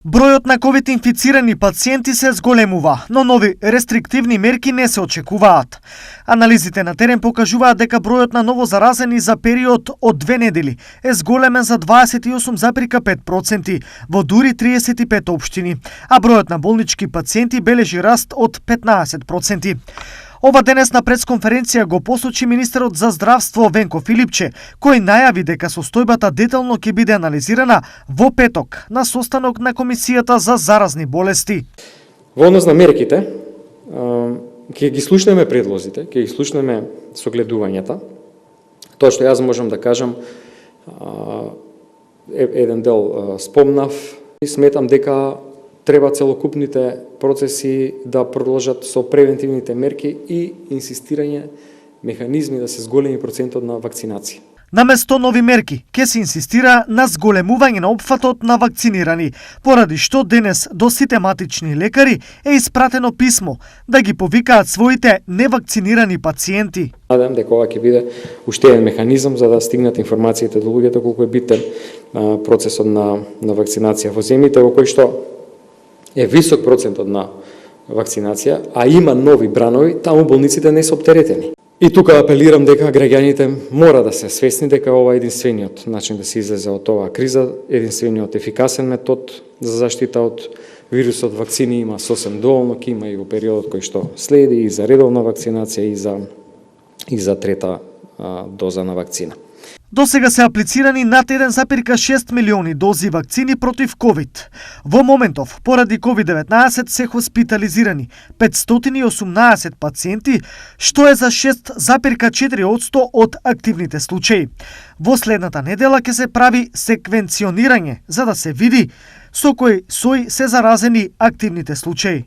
Бројот на ковид инфицирани пациенти се зголемува, но нови рестриктивни мерки не се очекуваат. Анализите на терен покажуваат дека бројот на новозаразени за период од 2 недели е зголемен за 28,5% во дури 35 општини, а бројот на болнички пациенти бележи раст од 15%. Ова денес на пресконференција го посочи министерот за здравство Венко Филипче, кој најави дека состојбата детално ќе биде анализирана во петок на состанок на Комисијата за заразни болести. Во однос на мерките, ќе ги слушнеме предлозите, ќе ги слушнеме согледувањата. Тоа што јас можам да кажам, еден дел спомнав и сметам дека треба целокупните процеси да продолжат со превентивните мерки и инсистирање механизми да се зголеми процентот на вакцинација. Наместо нови мерки, ќе се инсистира на зголемување на опфатот на вакцинирани, поради што денес до сите матични лекари е испратено писмо да ги повикаат своите невакцинирани пациенти. Надам дека ова ќе биде уште еден механизам за да стигнат информациите до луѓето колку е битен процесот на вакцинација во земјите во кои што е висок процентот на вакцинација, а има нови бранови, таму болниците не се оптеретени. И тука апелирам дека граѓаните мора да се свесни дека ова е единствениот начин да се излезе од оваа криза, единствениот ефикасен метод за заштита од вирусот. Вакцини има сосем доволно, ќе има и во периодот кој што следи и за редовна вакцинација и за трета доза на вакцина. До сега се аплицирани над 1,6 милиони дози вакцини против ковид. Во моментов, поради COVID-19 се хоспитализирани 518 пациенти, што е за 6,4% од активните случаи. Во следната недела ќе се прави секвенционирање за да се види со кој сој се заразени активните случаи.